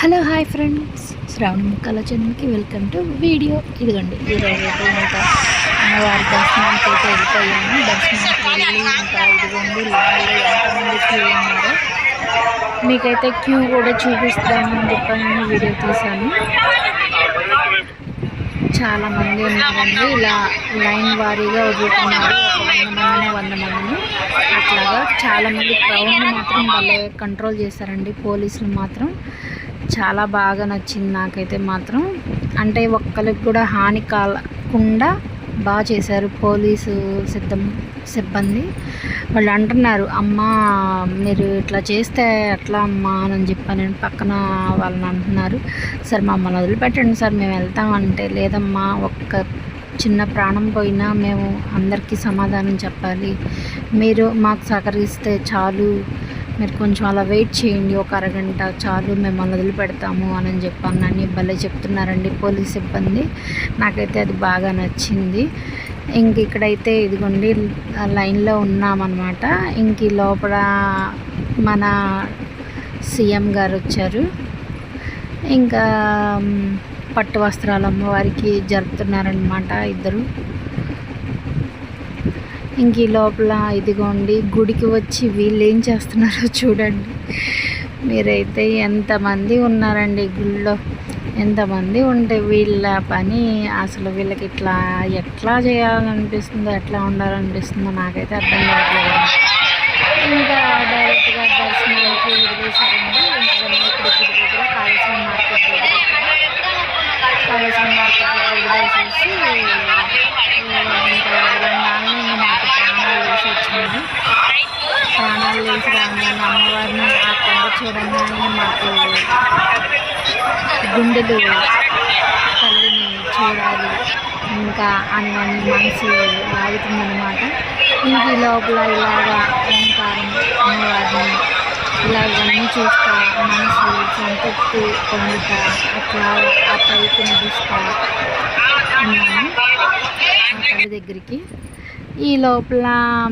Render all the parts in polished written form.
Hello hi friends, శ్రావణ ముక్కల ఛానల్కి welcome to video. ఇదిగోండి ఈరోజు అయితే ఇంకా అమ్మవారి దర్శనానికి అయితే వెళ్ళిపోయాము. దర్శనానికి వెళ్ళి ఇంకా ఇదిగోండి లైన్లో ఎంతమంది క్యూ ఉన్నారో మీకైతే క్యూ కూడా చూపిస్తామని చెప్పని వీడియో తీశాను. చాలామంది ఉన్నారండి, ఇలా లైన్ వారీగా వదులుతున్నారు. 100 మందిని అట్లాగా చాలామంది క్రౌడ్ని మాత్రం వాళ్ళే కంట్రోల్ చేశారండి. పోలీసులు మాత్రం చాలా బాగా నచ్చింది నాకైతే మాత్రం. అంటే ఒక్కరికి కూడా హాని కాకుండా బాగా చేశారు పోలీసు సిబ్బంది. వాళ్ళు అంటున్నారు, అమ్మ మీరు ఇట్లా చేస్తే ఎట్లా అమ్మా అని చెప్పని పక్కన వాళ్ళని అంటున్నారు. సార్ మమ్మల్ని వదిలిపెట్టండి సార్, మేము వెళ్తామంటే లేదమ్మా, ఒక్క చిన్న ప్రాణం పోయినా మేము అందరికీ సమాధానం చెప్పాలి, మీరు మాకు సహకరిస్తే చాలు, మీరు కొంచెం అలా వెయిట్ చేయండి, ఒక అరగంట చాలు, మిమ్మల్ని వదిలిపెడతాము అని చెప్పాను. నన్ను భలే చెప్తున్నారండి పోలీస్ సిబ్బంది. నాకైతే అది బాగా నచ్చింది. ఇంక ఇక్కడైతే ఇదిగోండి లైన్లో ఉన్నామన్నమాట. ఇంక లోపల మన సీఎం గారు వచ్చారు. ఇంకా పట్టు వస్త్రాలు అమ్మవారికి జరుపుతున్నారనమాట ఇద్దరు. ఇంక ఈ లోపల ఇదిగోండి గుడికి వచ్చి వీళ్ళు ఏం చేస్తున్నారో చూడండి. మీరైతే ఎంతమంది ఉన్నారండి గుళ్ళో, ఎంతమంది ఉంటే వీళ్ళ పని అసలు వీళ్ళకి ఎట్లా చేయాలనిపిస్తుందో, ఎట్లా ఉండాలనిపిస్తుందో నాకైతే అర్థం కావట్లేదు. ఇంకా డైరెక్ట్గా దర్శనానికి వదిలేశారండి. ఇంకా ఇక్కడ గుడి దగ్గర కాళేశ్వరం మార్కెట్ దగ్గర వదిలేసేసి ప్రాణాలు వేసి రాగానే అమ్మవారిని ఆ కొండ చూడంగానే మాకు గుండెలు తల్లిని చూడాలి ఇంకా అని మనసు లాగుతుందన్నమాట. ఇంక ఈ లోపల ఇలాగా ఓంకారం అమ్మవారిని ఇలాగన్నీ చూస్తా మనసు సంతృప్తి పొందుతా అట్లా ఆ పైకి నడుస్తా ఉన్నాను ఆ తల్లి దగ్గరికి. ఈ లోపల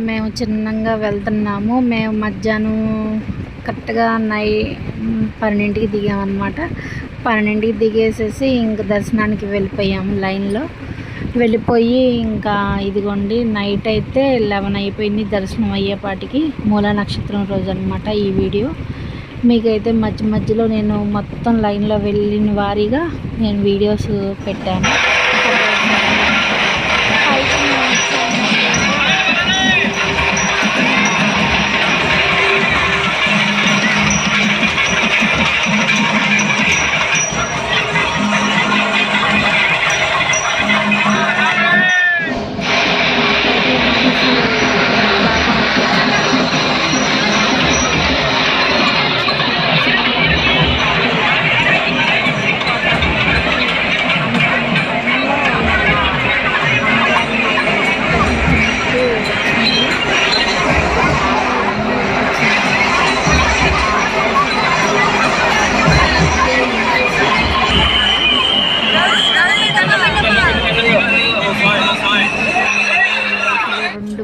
మేము చిన్నగా వెళ్తున్నాము. మేము మధ్యాహ్నం కరెక్ట్గా 12కి దిగామన్నమాట. 12కి దిగేసేసి ఇంక దర్శనానికి వెళ్ళిపోయాము. లైన్లో వెళ్ళిపోయి ఇంకా ఇదిగోండి నైట్ అయితే 11 అయిపోయింది దర్శనం అయ్యేపాటికి. మూలా నక్షత్రం రోజు అనమాట ఈ వీడియో. మీకైతే మధ్యలో నేను మొత్తం లైన్లో వెళ్ళిన వారీగా నేను వీడియోస్ పెట్టాను.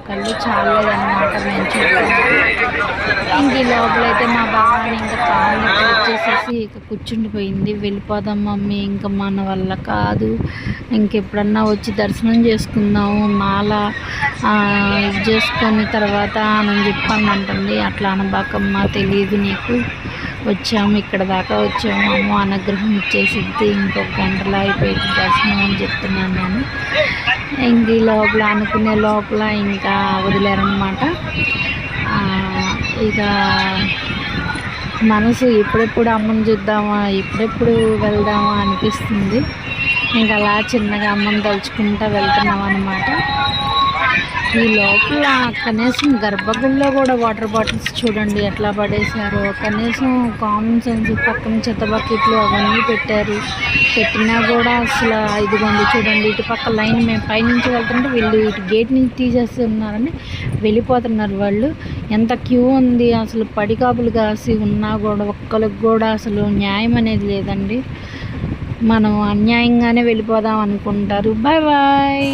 కళ్ళు చాలేదన్నమాట మేము ఇంక ఈ లోపలైతే మా బాబాని ఇంకా కాళ్ళు వచ్చేసేసి ఇక కూర్చుండిపోయింది. వెళ్ళిపోదాం మమ్మీ, ఇంకా మన వల్ల కాదు, ఇంకెప్పుడన్నా వచ్చి దర్శనం చేసుకుందాము, మాల ఇది చేసుకొని తర్వాత అని చెప్పని అంటుంది. అట్లా అనబాకమ్మ, తెలియదు నీకు, వచ్చాము ఇక్కడ దాకా వచ్చాము, అమ్మ అనుగ్రహం ఇచ్చేసిద్ది, ఇంకొక గంటలో అయిపోయింది దర్శనం అని చెప్తున్నాను నేను. ఇంక ఈ లోపల అనుకునే లోపల ఇంకా వదిలేరన్నమాట. ఇక మనసు ఎప్పుడెప్పుడు అమ్మని చూద్దామా, ఎప్పుడెప్పుడు వెళ్దామా అనిపిస్తుంది. ఇంకా అలా చిన్నగా అమ్మని తలుచుకుంటూ వెళ్తున్నాం అన్నమాట. ఈ లోపల కనీసం గర్భగుడిలో కూడా వాటర్ బాటిల్స్ చూడండి ఎట్లా పడేశారో. కనీసం కామన్ సెన్స్ పక్కన చెత్త బకెట్లు అవన్నీ పెట్టినా కూడా అసలు ఇదిగోండి చూడండి, ఇటు పక్క లైన్ మేము పైనుంచి వెళ్తుంటే వీళ్ళు ఇటు గేట్ నుంచి తీసేస్తున్నారని వెళ్ళిపోతున్నారు వాళ్ళు. ఎంత క్యూ ఉంది అసలు, పడికాపులు కాసి ఉన్నా కూడా ఒక్కరికి కూడా అసలు న్యాయం అనేది లేదండి. మనం అన్యాయంగానే వెళ్ళిపోదాం అనుకుంటారు. Bye bye.